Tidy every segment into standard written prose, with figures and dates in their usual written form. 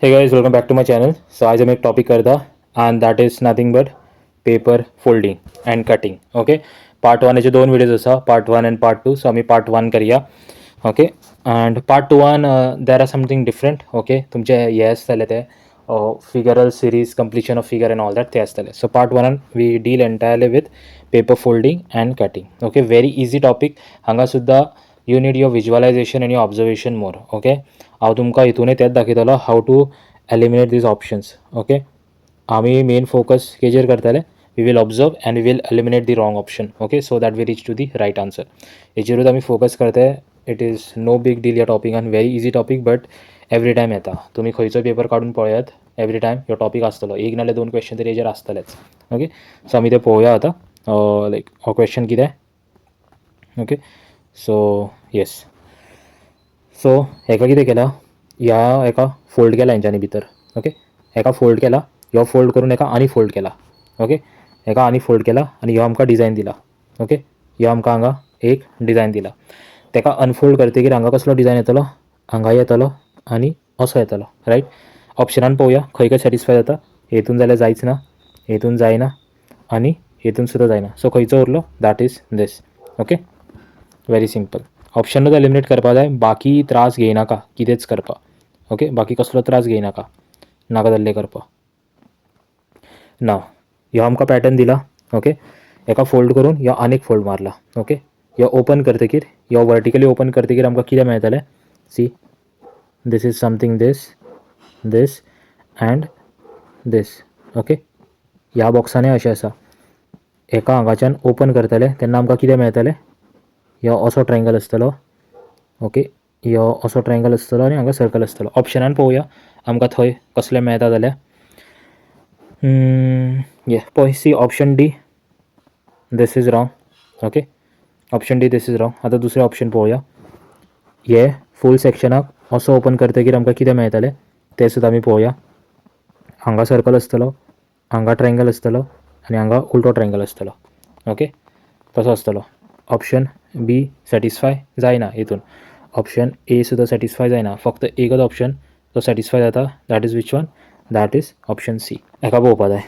Hey guys, welcome back to my channel. So आज हम एक topic करता and that is nothing but paper folding and cutting. Okay, part वनाचे दोन videos असा, part 1 and part 2. So आम्ही part 1 करूया. Okay, and part 1 there are something different. Okay, तुमचे हे आसतले ते figural series completion of figure and all that ते आसतले. So part 1 we deal entirely with paper folding and cutting. Okay, very easy topic. हांगा सुद्धा you need your visualization and your observation more. Okay, हांव तुमकां हितूनय तेच दाखयतलो how to eliminate these options. Okay, आमी मेन फोकस केजेर करतले. We will observe and we will eliminate the wrong option. Okay, so that we reach to the right answer. हेजेरूच आमी फोकस करते. It is no big deal या टॉपिकान, very easy topic but every time येता. तुमी खंयचो paper काडून पळयात, एवरी टायम ह्यो टॉपिक आसतलो. एक नाल्यार दोन क्वेश्चन तरी हेजेर आसतलेच. ओके, सो आमी ते पळोवया आतां. लायक हो क्वेश्चन कितें. ओके, सो येस, सो हेका कितें केलां, ह्या हेका फोल्ड केला हेंच्यांनी भितर. ओके, हेका फोल्ड केला, ह्यो फोल्ड करून हेका आनी फोल्ड केला. ओके, हेका आनी फोल्ड केला आनी ह्यो आमकां डिझायन दिला. ओके, ह्यो आमकां हांगा एक डिझायन दिला. तेका अनफोल्ड करतकीर हांगा कसलो डिझायन येतलो, हांगा येतलो आनी असो येतलो. रायट, ऑप्शनान पळोवया खंय खंय सॅटिस्फाय जाता. हेतून जाल्यार जायच ना, हेतून जायना आनी हेतून सुद्दां जायना. सो खंयचो उरलो, that is this. Okay, very simple. ऑप्शनूच एलिमिनेट करपा जाय, बाकी त्रास घेयनाका कितेंच करपा. ओके, बाकी कसलो त्रास घेयनाका, नाका जाल्लें करपा. नाव ह्यो आमकां पॅटर्न दिला. ओके, हेका फोल्ड करून ह्यो आनीक फोल्ड मारला. ओके, ह्यो ओपन करतकीर, ह्यो वर्टिकली ओपन करतकीर आमकां कितें मेळटलें, see this is something this and this. Okay, ह्या बॉक्सानय अशें आसा. हेका हांगाच्यान ओपन करतले तेन्ना आमकां कितें मेळटलें, ह्यो असो ट्रायंगल आसतलो. ओके, ह्यो असो ट्रायंगल आसतलो आनी हांगा सर्कल आसतलो. ऑप्शनान पळोवया आमकां थंय कसलें मेळटा जाल्यार. ये पळय, see option D, this is wrong. Okay, option D this is wrong. आतां दुसरें ऑप्शन पळोवया. हे फूल सेक्शनाक असो ओपन करतकीर आमकां कितें मेळटलें तें सुद्दां आमी पळोवया. हांगा सर्कल आसतलो, हांगा ट्रायंगल आसतलो आनी हांगा उलटो ट्रायंगल आसतलो. ओके, तसो आसतलो. ऑप्शन बी सॅटिस्फाय जायना हितून, ऑप्शन ए सुद्दां सॅटिस्फाय जायना. फक्त एकच ऑप्शन तो सॅटिस्फाय जाता, that is which one, that is option C. हेका पळोवपा जाय.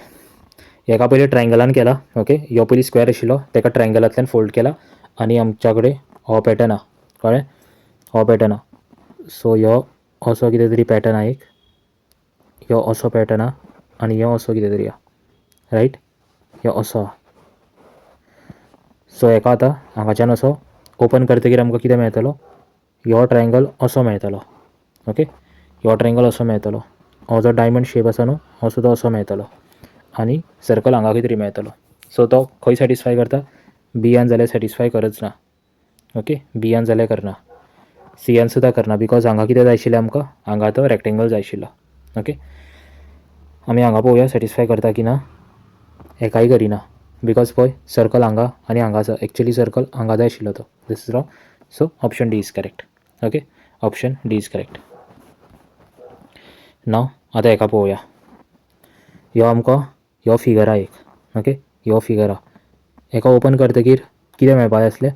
हेका पयलीं ट्रायंगलान केला. ओके, ह्यो पयलीं स्क्वेअर आशिल्लो, तेका ट्रायंगलांतल्यान फोल्ड केला आनी आमच्या कडेन हो पॅटर्न आहा. कळ्ळें, हो पॅटर्न आहा. सो ह्यो असो कितें तरी पॅटर्न आहा एक, ह्यो असो पॅटर्न आहा आनी ह्यो असो कितें तरी आहा. रायट, ह्यो असो आहा. सो हेका आतां हांगाच्यान असो ओपन करतकीर आमकां कितें मेळटलो, ह्यो ट्रायंगल असो मेळटलो. ओके, ह्यो ट्रायंगल असो मेळटलो. हो जो डायमंड शेप आसा न्हू, हो सुद्दां असो मेळटलो आनी सर्कल हांगा खंय तरी मेळटलो. सो तो खंय सॅटिस्फाय करता, बियान जाल्यार सॅटिस्फाय करच ना. ओके, बियान जाल्यार करना, सियान सुद्दां करना, बिकॉज हांगा कितें जाय आशिल्लें आमकां, हांगा तो रेक्टेंगल जाय आशिल्लो. ओके, आमी हांगा पळोवया सॅटिस्फाय करता की ना. हेकाय करिना, बिकॉज पळय सर्कल हांगा आनी हांगा आसा. एक्चुली सर्कल हांगा जाय आशिल्लो तो. This is wrong. So option D is correct. Okay, option D is correct. नाव आतां हेका पळोवया. ह्यो आमकां ह्यो फिगर आहा एक. ओके, ह्यो फिगर आहा. हेका ओपन करतकीर कितें मेळपा जाय आसलें,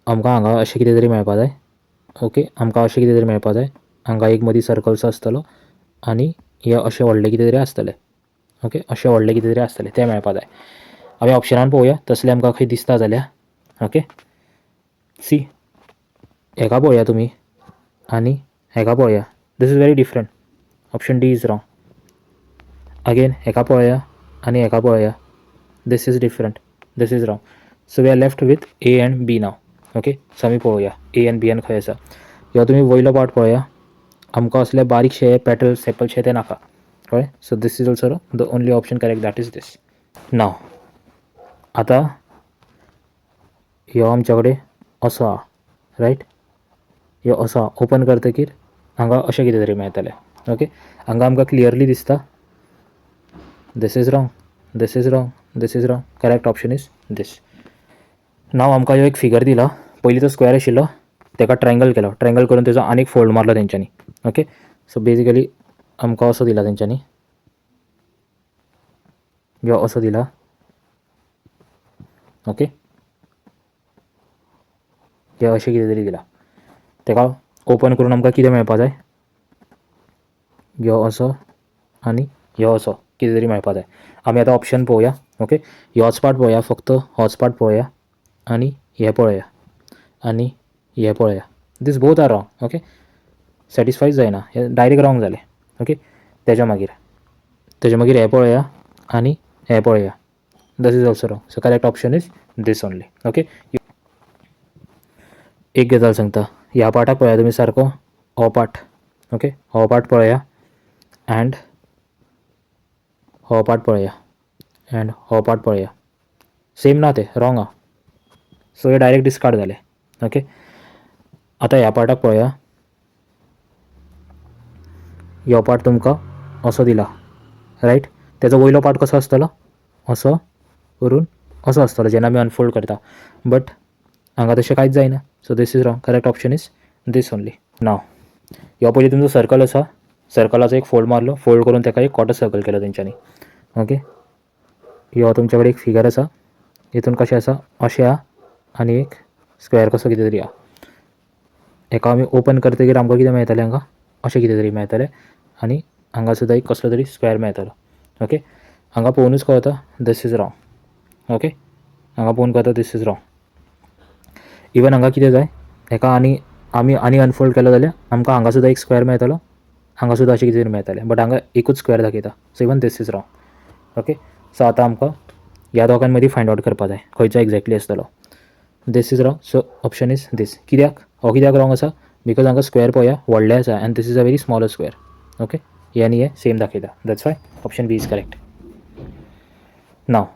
आमकां हांगा अशें कितें तरी मेळपा जाय. ओके, आमकां अशें कितें तरी मेळपा जाय. हांगा एक मदीं सर्कलसो आसतलो आनी हे अशें व्हडलें कितें तरी आसतलें. ओके, अशें व्हडलें कितें तरी आसतलें, तें मेळपा जाय. आमी ऑप्शनान पळोवया तसलें आमकां खंय दिसता जाल्यार. ओके, सी हेका पळोवया तुमी आनी हेका पळोवया. This is very different. Option D is wrong. Again हेका पळोवया आनी हेका पळोवया. This is different, this is wrong. So we are left with A and B now. Okay, so आमी पळोवया ए एंड बियान खंय आसा. ह्यो तुमी वयलो पार्ट पळोवया. आमकां असले बारीकशे पेटल्स सेपलशे ते नाका. कळ्ळें, so this is also the only option correct, that is this. नाव आतां ह्यो आमच्या कडेन असो आहा. रायट, ह्यो असो आहा. ओपन करतकीर हांगा अशें कितें तरी मेळटलें. ओके, हांगा आमकां क्लियरली दिसता this is wrong, this is wrong, this is wrong. Correct option is this. नाव आमकां ह्यो एक फिगर दिला. पयलीं तो स्क्वेअर आशिल्लो, तेका ट्रायंगल केलो, ट्रायंगल करून तेजो आनीक फोल्ड मारलो तेंच्यांनी. ओके, सो बेजिकली आमकां असो दिला तेंच्यांनी, ह्यो असो दिला. ओके, ह्यो अशें कितें तरी दिला. तेका ओपन करून आमकां कितें मेळपा जाय, यो असो आणि यो असो कितें तरी मेळपा जाय. आमी आतां ऑप्शन पळोवया. ओके, होच पार्ट पळोवया, फक्त होच पार्ट पळोवया आनी हे पळोवया आनी हे पळोवया. दीस बोथ आर रॉंग. ओके, सॅटिस्फायच जायना, हे डायरेक्ट रॉंग जालें. ओके, तेज्या मागीर हे पळोवया आनी हे पळोवया. This is also wrong. So correct option is this only. Okay, एक गजाल सांगता, ह्या पार्टाक पळया तुमी सारको, हो पार्ट. ओके, हो पार्ट पळया एंड हो पार्ट पळया एंड हो पार्ट पळया. सेम ना, ते रॉंग आहा. सो हे डायरेक्ट डिस्कार्ड जालें. ओके, आतां ह्या पार्टाक पळया. ह्यो पार्ट तुमकां असो दिला, रायट. तेजो वयलो पार्ट कसो आसतलो, असो करून असो आसतलो जेन्ना आमी अनफोल्ड करता. बट हांगा तशें कांयच जायना. So this is wrong. Correct option is this only. नाव ह्यो पयलीं तुमचो सर्कल आसा, सर्कलाचो एक फोल्ड मारलो, फोल्ड करून ताका एक क्वॉर्टर सर्कल केलो तेंच्यांनी. ओके, ह्यो तुमचे कडेन एक फिगर आसा, हितून कशें आसा, अशें आहा आनी एक स्क्वेअर कसो कितें तरी आहा. हेका आमी ओपन करतकीर आमकां कितें मेळटलें, हांगा अशें कितें तरी मेळटलें आनी हांगा सुद्दां एक कसलो तरी स्क्वेअर मेळटलो. ओके, हांगा पळोवनूच कळटा दीस इज रॉंग. ओके, हांगा पळोवन कळटा दीस इज रॉंग. इवन हांगा कितें जाय, हेका आमी अनफोल्ड केलो जाल्यार आमकां हांगा सुद्दां एक स्क्वेअर मेळटलो, हांगा सुद्दां अशें कितें तरी मेळटलें. बट हांगा एकूच स्क्वेअर दाखयता. So even this is wrong. Okay, so आतां आमकां ह्या दोगां मदीं फायंड आवट करपा जाय खंयचो एक्झॅक्टली आसतलो. This is wrong. So option is this. कित्याक हो कित्याक रॉंग आसा, बिकॉज हांगा स्क्वेअर पळया व्हडलें आसा and this is a very smaller square. Okay, हे आनी हे सेम दाखयता. That's why option B is correct. नाव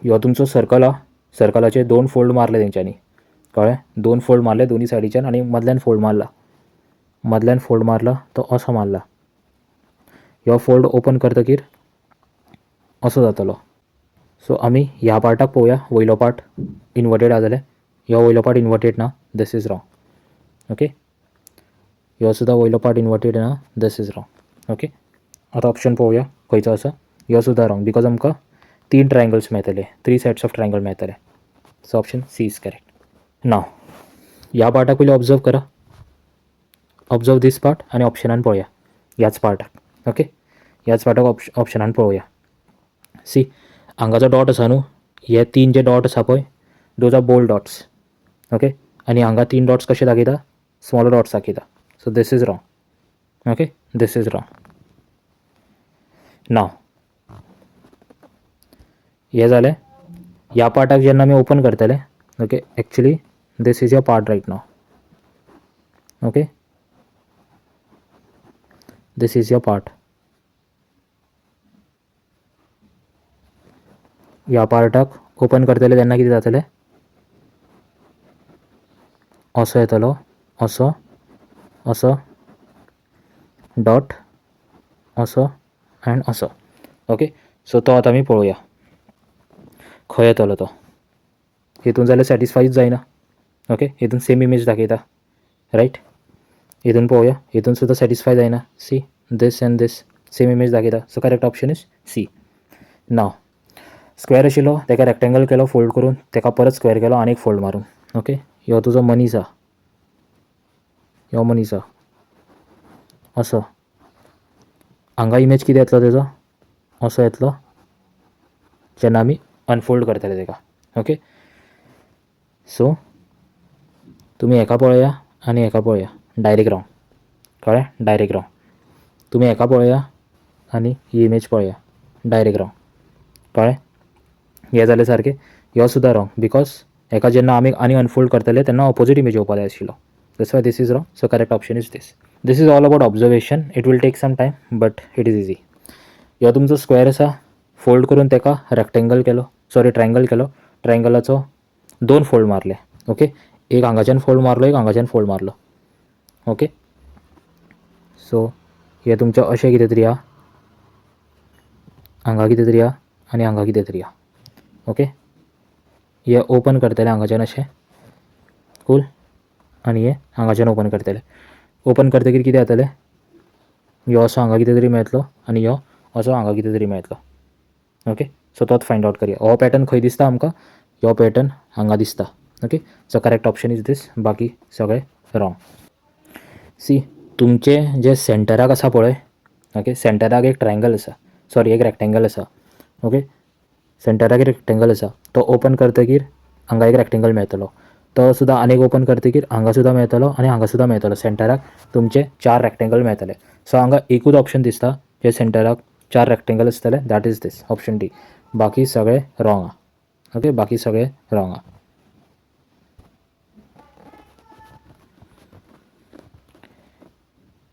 ह्यो तुमचो सर्कल आहा, सर्कलाचे 2 फोल्ड मारले तेंच्यांनी, कळ्ळें. 2 फोल्ड मारले दोनी सायडीच्यान आनी मदल्यान फोल्ड मारला. मदल्यान फोल्ड मारला तो असो मारला. ह्यो फोल्ड ओपन करतकीर असो जातलो. सो आमी ह्या पार्टाक पळोवया, वयलो पार्ट इन्वर्टेड आहा जाल्यार ह्यो वयलो पार्ट इन्वर्टेड ना, दीस इज रॉंग. ओके, ह्यो सुद्दां वयलो पार्ट इन्वर्टेड ना, दीस इज रॉंग. ओके, आतां ऑप्शन पळोवया खंयचो आसा. ह्यो सुद्दां रॉंग, बिकॉज आमकां 3 ट्रायंगल्स मेळटले, 3 सेट्स ऑफ ट्रायंगल मेळटले. So option C is correct. नाव ह्या पार्टाक पयलीं ऑब्जर्व करा, ऑब्जर्व दीस पार्ट आनी ऑप्शनान पळोवया ह्याच पार्टाक. ओके, ह्याच पार्टाक ऑप्शनान पळोवया. सी, हांगा जो डॉट आसा न्हू, हे 3 जे डॉट आसा पळय, those are bold dots. Okay, आनी हांगा 3 डॉट्स कशे दाखयता, स्मॉल डॉट्स दाखयता. So this is wrong. Okay, this is wrong. नाव हे जालें. ह्या पार्टाक जेन्ना आमी ओपन करतले, okay, actually this is your part right नाव. Okay, this is your part. ह्या पार्टाक ओपन करतले तेन्ना कितें जातलें, असो येतलो, असो, असो, डॉट, असो एंड असो. ओके, सो तो आतां आमी पळोवया खंय येतलो तो. हितून जाल्यार सॅटिस्फायच जायना. ओके, हितून सेम इमेज दाखयता, रायट. हितून पळोवया, हितून सुद्दां सॅटिस्फाय जायना. See, this and this same image दाखयता. So correct option is C. नाव स्क्वेअर आशिल्लो, ताका रेक्टेंगल केलो फोल्ड करून, ताका परत स्क्वेअर केलो आनी एक फोल्ड मारून. ओके, ह्यो तुजो मनीस आहा, ह्यो मनीस आहा असो. हांगा इमेज कितें येतलो तेजो, असो येतलो जेन्ना आमी अनफोल्ड करतले ताका. ओके, सो तुमी हेका पळया आनी हेका पळया, डायरेक्ट रॉंग. कळ्ळें, डायरेक्ट रॉंग. तुमी हेका पळया आनी ही इमेज पळया, डायरेक्ट रॉंग. कळ्ळें, हें जालें सारकें. ह्यो सुद्दां रॉंग, बिकॉज हेका जेन्ना आमी आनी अनफोल्ड करतले तेन्ना ऑपोजीट इमेज येवपा जाय आशिल्लो. That's why this is wrong. So correct option is this. This is all about observation. It will take some time but it is easy. ह्यो तुमचो स्क्वेअर आसा, फोल्ड करून ताका रेक्टेंगल केलो, सॉरी ट्रायंगल केलो, ट्रायंगलाचो 2 फोल्ड मारले. ओके, एक हांगाच्यान फोल्ड मारलो, एक हांगाच्यान फोल्ड मारलो. ओके, सो हे तुमचें अशें कितें तरी आहा, हांगा कितें तरी आहा आनी हांगा कितें तरी आहा. ओके, हे ओपन करतले हांगाच्यान अशें, कूल, आनी हे हांगाच्यान ओपन करतले. ओपन करतकीर कितें जातलें, ह्यो असो हांगा कितें तरी मेळटलो आनी ह्यो असो हांगा कितें तरी मेळटलो. ओके, सो तोच फायंड आवट करया. हो पॅटर्न खंय दिसता आमकां, ह्यो पॅटर्न हांगा दिसता. Okay, so correct option is this, बाकी सगळे रॉंग. सी, तुमचे जे सेंटराक आसा पळय, ओके. सेंटराक एक ट्रायंगल आसा, सॉरी एक रेक्टेंगल आसा. ओके. सेंटराक एक रेक्टेंगल आसा, तो ओपन करतकीर हांगा एक रेक्टेंगल मेळटलो. तो सुद्दां आनीक ओपन करतकीर हांगा सुद्दां मेळटलो आनी हांगा सुद्दां मेळटलो. सेंटराक तुमचे 4 रेक्टेंगल मेळटले. सो हांगा एकूच ऑप्शन दिसता जे सेंटराक 4 रेक्टेंगल आसतले, that is this option D. बाकी सगळे रॉंग आहा. ओके, बाकी सगळे रॉंग आहा.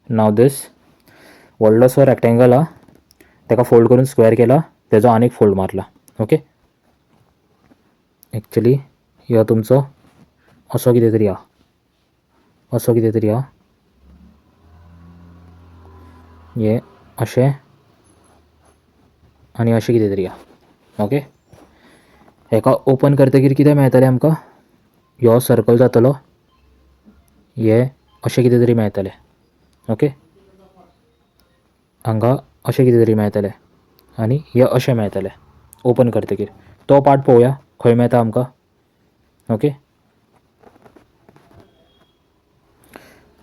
नाव दीस व्हडलोसो रेक्टेंगल आहा, ताका फोल्ड करून स्क्वेअर केला, तेजो आनीक फोल्ड मारला. ओके. एक्चुली ह्यो तुमचो असो कितें तरी आहा, असो कितें तरी आहा. हे अशें आनी अशें कितें तरी आहा. ओके. हेका ओपन करतकीर कितें मेळटलें आमकां? ह्यो सर्कल जातलो, हे अशें कितें तरी मेळटलें. ओके. हांगा अशें कितें तरी मेळटलें आनी हे अशें मेळटलें ओपन करतकीर. तो पार्ट पळोवया खंय मेळटा आमकां. ओके.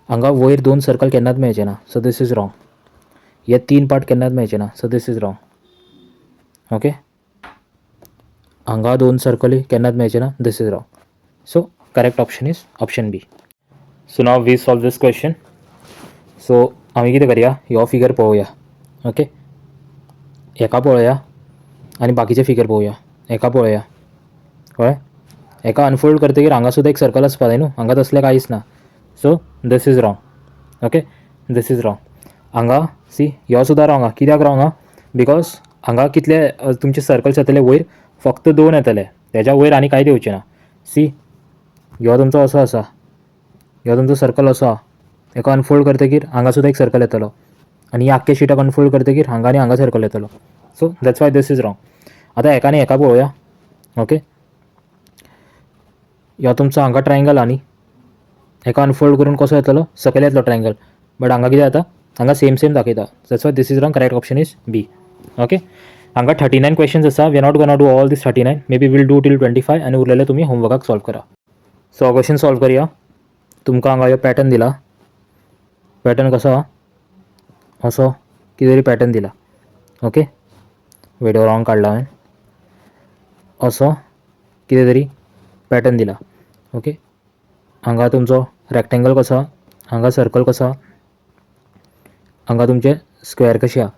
हांगा वयर 2 सर्कल केन्नाच मेळचे ना, सो दीस इज रॉंग. हे 3 पार्ट केन्नाच मेळचे ना, so this is wrong. Okay. हांगा 2 सर्कल केन्नाच मेळचे ना, this is wrong. So correct option is option B. So now we solve this question. So आमी कितें करया, हो फिगर पळोवया. ओके. एका पळोवया आनी बाकीचे फिगर पळोवया. एका पळोवया, कळ्ळें. एका अनफोल्ड करतकीर हांगा सुद्दां एक सर्कल आसपा जाय न्हू, हांगा तसलें कांयच ना. So this is wrong. Okay, this is wrong. हांगा सी ह्यो सुद्दां रॉंग आहा. कित्याक रॉंग आहा? बिकॉज हांगा कितले तुमचे सर्कल्स येतले वयर, फक्त 2 येतले, तेज्या वयर आनी कांयच येवचें ना. सी ह्यो तुमचो असो आसा, ह्यो तुमचो सर्कल असो आहा. एका अनफोल्ड करतकीर हांगा सुद्दां एक सर्कल येतलो आनी ह्या आख्खे शिटाक अनफोल्ड करतकीर हांगा आनी हांगा सर्कल येतलो. So that's why this is wrong. आतां एका आनी एका पळोवया. ओके. ह्यो तुमचो हांगा ट्रायंगल आहा न्ही, एका अनफोल्ड करून कसो येतलो, सकयल येतलो ट्रायंगल. बट हांगा कितें जाता, हांगा सेम दाखयता. That's why this is wrong. Correct option is B. Okay. हांगा 39 क्वेश्चन्स आसा. We are not gonna do all these 39, may be will do till 25 आनी उरलेले तुमी होमवर्काक सॉल्व करा. सो हो क्वेश्चन सॉल्व करया. तुमकां हांगा ह्यो पॅटर्न दिला. पॅटर्न कसो आहा, असो कितें तरी पॅटर्न दिला. ओके. व्हिडिओ रॉंग काडला हांवें. असो कितें तरी पॅटर्न दिला. ओके. हांगा तुमचो रेक्टेंगल कसो आहा, हांगा सर्कल कसो आहा, हांगा तुमचे स्क्वेअर कशी आहा.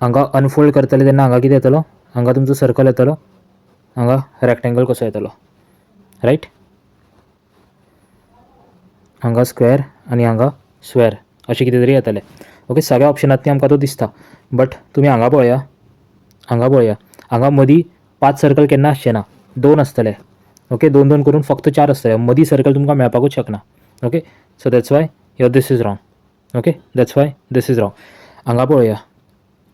हांगा अनफोल्ड करतले तेन्ना हांगा कितें येतलो, हांगा तुमचो सर्कल येतलो, हांगा रेक्टेंगल कसो येतलो. रायट. हांगा स्क्वेअर आनी हांगा स्क्वेअर अशें कितें तरी येतलें. ओके. सगळ्या ऑप्शनांतनी आमकां तो दिसता. बट तुमी हांगा पळया, हांगा पळया, हांगा मदीं 5 सर्कल केन्ना आसचे ना, 2 आसतले. ओके. 2 करून फक्त 4 आसतले. मदीं सर्कल तुमकां मेळपाकूच शकना. ओके. सो दॅट्स वाय ह्यो this is wrong. Okay. That's why this is wrong. हांगा पळोवया.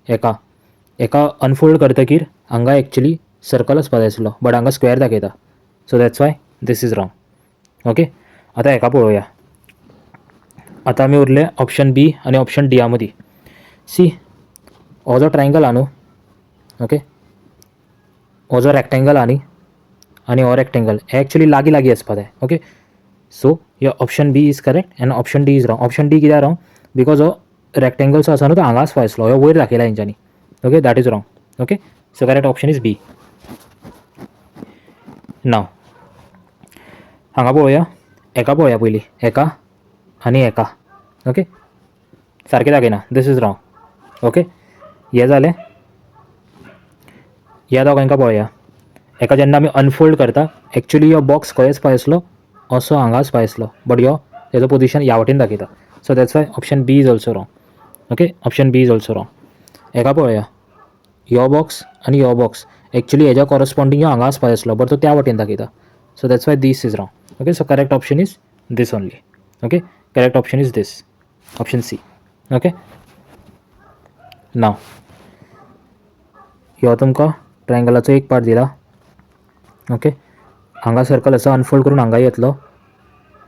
एका अनफोल्ड करतकीर हांगा एक्चुली सर्कल आसपा जाय आसलो, बट हांगा स्क्वेअर दाखयता. So that's why this is wrong. Okay. आतां हेका पळोवया. आतां आमी उरले ऑप्शन बी आनी ऑप्शन डी मदीं. सी हो जो ट्रायंगल आहा न्हू, ओके, हो जो रेक्टेंगल आहा न्ही आनी हो रेक्टेंगल, हे एक्चुली लागीं लागीं आसपा जाय. ओके. सो ह्यो option B is correct and option D is wrong. Option D कित्याक रॉंग? बिकॉज हो रेक्टेंगल जो आसा न्हू तो हांगा आसपा जाय आसलो, हो वयर दाखयला हेंच्यांनी. Okay. That is wrong. Okay. So correct option is B. नाव हांगा पळोवया. एका पळोवया पयलीं, एका आनी एका. ओके. सारकें दाखयना, दीस इज रॉंग. ओके. हें जालें. ह्या दोगांयका पळोवया. एका जेन्ना आमी अनफोल्ड करता, एक्चुली हो बॉक्स खंय आसपा जाय आसलो, असो हांगा आसपा जाय आसलो, बट ह्यो तेजो पोजिशन ह्या वटेन दाखयता. So that's why option B is also wrong. Okay. Option B is also wrong. एका पळोवया. ह्यो बॉक्स आनी ह्यो बॉक्स एक्चुली हेज्या कॉरस्पॉन्डिंग ह्यो हांगा आसपा जाय आसलो, बट तो त्या वटेन दाखयता. So that's why this is wrong. Okay. So correct option is this only. Okay. Correct option is this, option C. Okay. नाव ह्यो तुमकां ट्रायंगलाचो एक पार्ट दिला. ओके. हांगा सर्कल आसा, अनफोल्ड करून हांगा येतलो.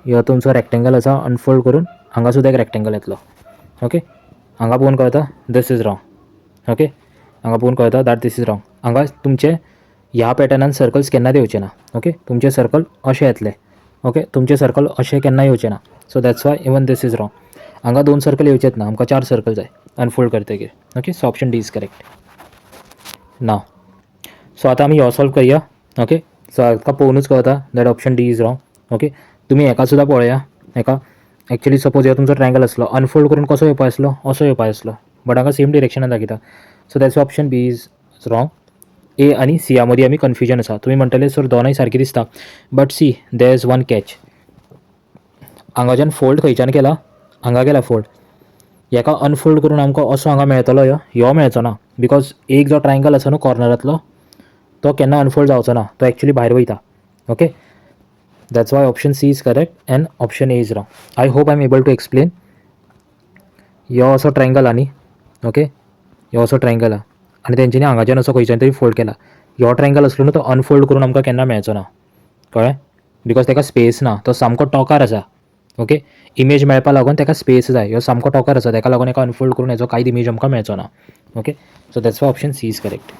ह्यो तुमचो रेक्टेंगल आसा, अनफोल्ड करून हांगा सुद्दां एक रेक्टेंगल येतलो. ओके. हांगा पळोवन कळटा दीस इज रॉंग. ओके. हांगा पळोवन कळटा दॅट दीस इज रॉंग. हांगा तुमचे ह्या पॅटर्नान सर्कल्स केन्ना येवचे ना. ओके. तुमचे सर्कल अशे येतले. ओके. तुमचे सर्कल अशे केन्ना येवचे ना. So that's why even this is wrong. हांगा 2 सर्कल येवचेच ना, आमकां 4 सर्कल जाय. अनफोल्ड करतकीर. Okay, so option D is correct. नाव सो आतां आमी हो सॉल्व करया. ओके, सो हाका पळोवनूच कळटा that option D is wrong. Okay, तुमी हेका सुद्दां पळया. हेका एक्चुअली सपोज ह्यो तुमचो ट्रायंगल आसलो, अनफोल्ड करून कसो येवपा आसलो, असो येवपा आसलो, बट हांगा सेम डिरेक्शनान दाखयता. So that's option B is wrong. A आनी सी मदीं आमी कन्फ्युजन आसा. तुमी म्हणटले सर दोनूय सारकी दिसता, but see there is one catch. हांगाच्यान फोल्ड खंयच्यान केला, हांगा केला फोल्ड. हेका अनफोल्ड करून आमकां असो हांगा मेळटलो ह्यो मेळचो ना, बिकॉज एक जो ट्रायंगल आसा न्हू कॉर्नरांतलो तो केन्ना अनफोल्ड जावचो ना, तो एक्चुअली भायर वयता. Okay, that's why option C is correct and option A is wrong. I hope I am able to explain. ह्यो असो ट्रायंगल आनी ओके, ह्यो असो ट्रायंगल आहा आनी तेंच्यांनी हांगाच्यान असो खंयच्यान तरी फोल्ड केला. ह्यो ट्रायंगल असलो न्हू तो अनफोल्ड करून आमकां केन्ना मेळचो ना, कळ्ळें, बिकॉज ताका स्पेस ना, तो सामको टोकार आसा. ओके, इमेज मेळपा लागून ताका स्पेस जाय, ह्यो सामको टोकार आसा, ताका लागून हेका अनफोल्ड करून हेजो कांयच इमेज आमकां मेळचो ना. Okay, so that's why option C is correct.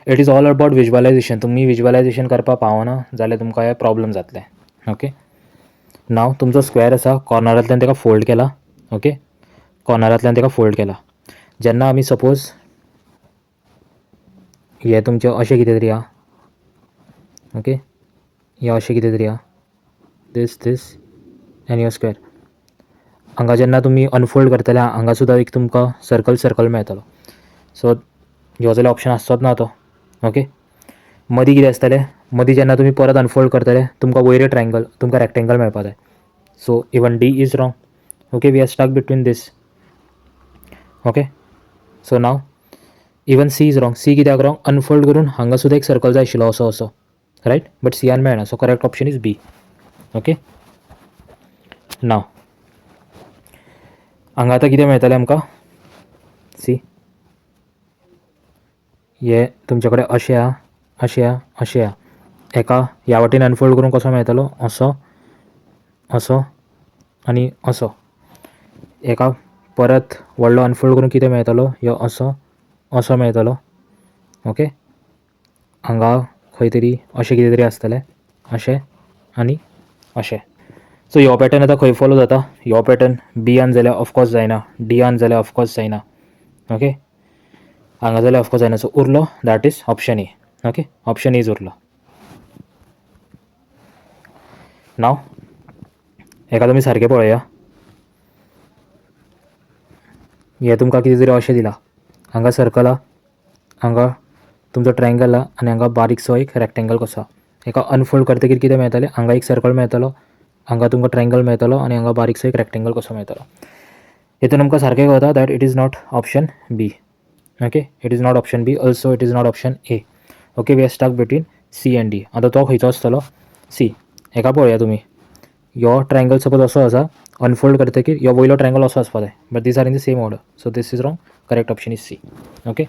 It is all about visualization. तुमी विज्युअलायझेशन करपाक पावना जाल्यार तुमकां हे प्रॉब्लम जातले. ओके, नाव तुमचो स्क्वेअर आसा, कॉर्नरांतल्यान ताका फोल्ड केला. ओके, कॉर्नरांतल्यान ताका फोल्ड केला. जेन्ना आमी सपोज हे तुमचें अशें कितें तरी आहा, ओके, हे अशें कितें तरी आहा, दीस एंड यो स्क्वेअर. हांगा जेन्ना तुमी अनफोल्ड करतले हांगा सुद्दां एक तुमकां सर्कल मेळटलो. सो ह्यो जाल्यार ऑप्शन आसचोच ना तो. ओके, मदीं कितें आसतलें, मदीं जेन्ना तुमी परत अनफोल्ड करतले तुमकां वयर ट्रायंगल, तुमकां रेक्टेंगल मेळपा जाय. So even D is wrong. Okay, we are stuck between these. Okay, so now even C is wrong. C कित्याक रॉंग, अनफोल्ड करून हांगा सुद्दां एक सर्कल जाय आशिल्लो असो रायट, बट सियान मेळना. So correct option is B. Okay, now हांगा आतां कितें मेळटलें आमकां, सी हे तुमचे कडेन अशें आहा, अशें आहा. हेका ह्या वाटेन अनफोल्ड करून कसो मेळटलो, असो आनी असो. हेका परत व्हडलो अनफोल्ड करून कितें मेळटलो, ह्यो असो मेळटलो. ओके, हांगा खंय तरी अशें कितें तरी आसतलें, अशें आनी अशें. सो ह्यो पॅटर्न आतां खंय फॉलो जाता, ह्यो पॅटर्न बीयान जाल्यार ऑफकोर्स जायना, डीयान जाल्यार ऑफकोर्स जायना. ओके, हांगा जाल्यार ऑफकोर्स जायना. सो उरलो that is option A. Okay, option एज उरलो. नाव हेका तुमी सारकें पळया. हें तुमकां कितें तरी अशें दिलां, हांगा सर्कल आहा, हांगा तुमचो ट्रायंगल आहा आनी हांगा बारीकसो एक रेक्टेंगल कसो आहा. हेका अनफोल्ड करतकीर कितें मेळटलें, हांगा एक सर्कल मेळटलो, हांगा तुमकां ट्रायंगल मेळटलो आनी हांगा बारीकसो एक रेक्टेंगल कसो मेळटलो. हेतून आमकां सारकें कळटा that it is not option B. Okay, it is not option B, also it is not option A. Okay, we are stuck between C and D. आतां तो खंयचो आसतलो, सी. हेका पळया तुमी, ह्यो ट्रायंगल सपोज असो आसा, अनफोल्ड करतकीर ह्यो वयलो ट्रायंगल असो आसपा जाय, but these are in the same order. So this is wrong. Correct option is C. Okay,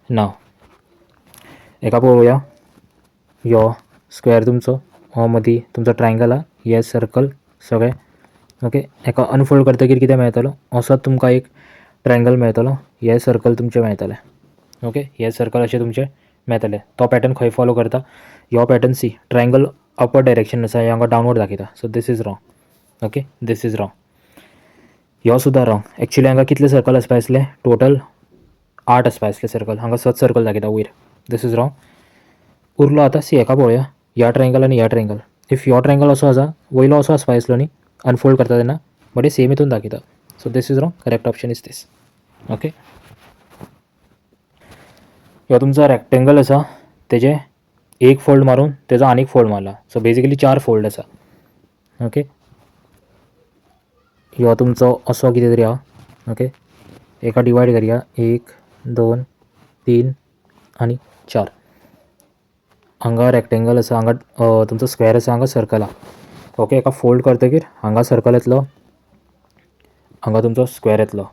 now हेका पळोवया. ह्यो स्क्वेअर तुमचो, हो मदीं तुमचो ट्रायंगल आहा, हे सर्कल सगळें. ओके, हेका अनफोल्ड करतकीर कितें मेळटलो, असोच तुमकां एक ट्रायंगल मेळटलो, हे सर्कल तुमचें मेळटलें. ओके, हे सर्कल अशें तुमचें मेळटलें. तो पॅटर्न खंय फॉलो करता, ह्यो pattern see. Triangle upper direction आसा, हे हांगा डावनवर्ड दाखयता. So this is wrong. Okay, this is wrong. ह्यो सुद्दां रॉंग. एक्चुअली हांगा कितले सर्कल आसपा आसले, टोटल 8 आसपा आसले सर्कल, हांगा 7 सर्कल दाखयता वयर. This is wrong. उरलो आतां सी. हेका पळोवया, ह्या ट्रायंगल आनी ह्या ट्रायंगल. इफ ह्यो ट्रायंगल असो आसा, वयलो असो आसपा आसलो न्ही अनफोल्ड करता तेन्ना, बट हे सेम हितून दाखयता. So this is wrong. Correct option is this. Okay, ह्यो तुमचो रेक्टेंगल आसा, तेजे एक फोल्ड मारून तेजो आनीक फोल्ड मारला. सो बेजिकली 4 फोल्ड आसा. ओके, ह्यो तुमचो असो कितें तरी आहा. ओके, एका डिवायड करया, 1 2 3 आनी 4. हांगा रेक्टेंगल आसा, हांगा तुमचो स्क्वेअर आसा, हांगा सर्कल आहा. ओके, एका फोल्ड करतकीर हांगा सर्कल येतलो, हांगा तुमचो स्क्वेअर येतलो.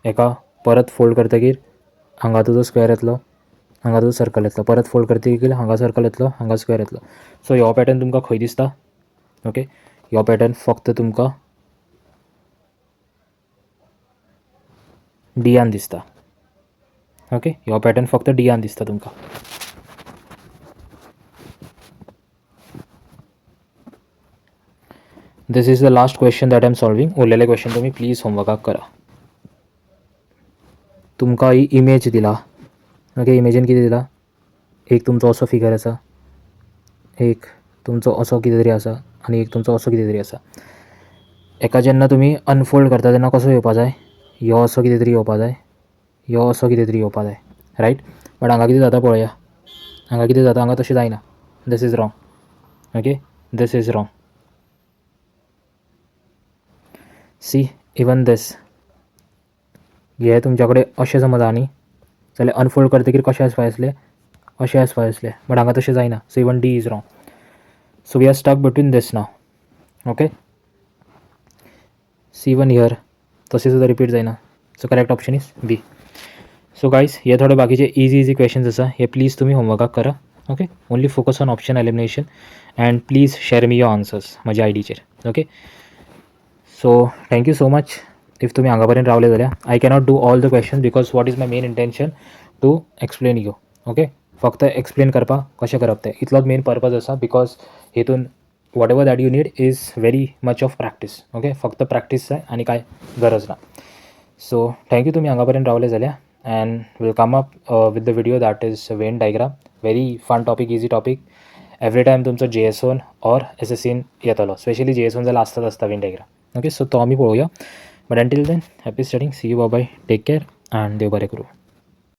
एका परत फोल्ड करतकीर हांगा तुजो स्क्वेअर येतलो, हांगा तुजो सर्कल येतलो. परत फोल्ड करतकीर हांगा सर्कल येतलो, हांगा स्क्वेअर येतलो. सो ह्यो पॅटर्न तुमकां खंय दिसता. ओके, ह्यो पॅटर्न फक्त तुमकां डीयान दिसता. ओके, ह्यो पॅटर्न फक्त डीयान दिसता तुमकां. This is the last question that I am solving. उरलेले क्वेश्चन तुम्ही प्लीज होमवर्काक करा. तुमकां ही इमेज दिला. ओके, इमेजीन कितें दिला, एक तुमचो असो फिगर आसा, एक तुमचो असो कितें तरी आसा, आनी एक तुमचो असो कितें तरी आसा. एका जेन्ना तुमी अनफोल्ड करता तेन्ना कसो येवपा जाय, ह्यो असो कितें तरी येवपा जाय, ह्यो असो कितें तरी येवपा जाय, रायट. बट हांगा कितें जाता पळया, हांगा कितें जाता, हांगा तशें जायना. This is wrong. Okay, this is wrong. See even these, हे तुमच्या कडेन अशें समज आहा न्ही, जाल्यार अनफोल्ड करतकीर कशें आसपाक आसलें, अशें आसपाक आसलें. बट हांगा तशें जायना. So even D is wrong. So we are stuck between these now. Okay, C one here तशें सुद्दां रिपीट जायना. So correct option is B. So guys, हे थोडे बाकीचे इजी क्वेश्चन्स आसा, हे प्लीज तुम्ही होमवर्काक करा. Okay, only focus on option elimination and please share me your answers म्हज्या आयडीचेर. Okay, so thank you so much. If तुम्ही हांगा पर्यंत रावले जाल्यार I cannot do all the question because what is my main intention to explain you. Okay, फक्त explain करपाक कशें करप तें इतलोच मेन पर्पज आसा. बिकॉज हितून whatever that you need is very much of practice. Okay, फक्त practice जाय आनी कांय गरज ना. सो थँक्यू तुम्ही हांगा पर्यंत रावले जाल्यार. And will come up with the video that is Venn diagram. Very fun topic, easy topic. Every time तुमचो JS1 ऑर SSCन येतलो. स्पेशली JS1 जाल्यार आसताच आसता वेन डायग्राम. ओके, सो तो आमी पळोवया. But until then, happy studying. See you, bye bye, take care and देव बरें करूं.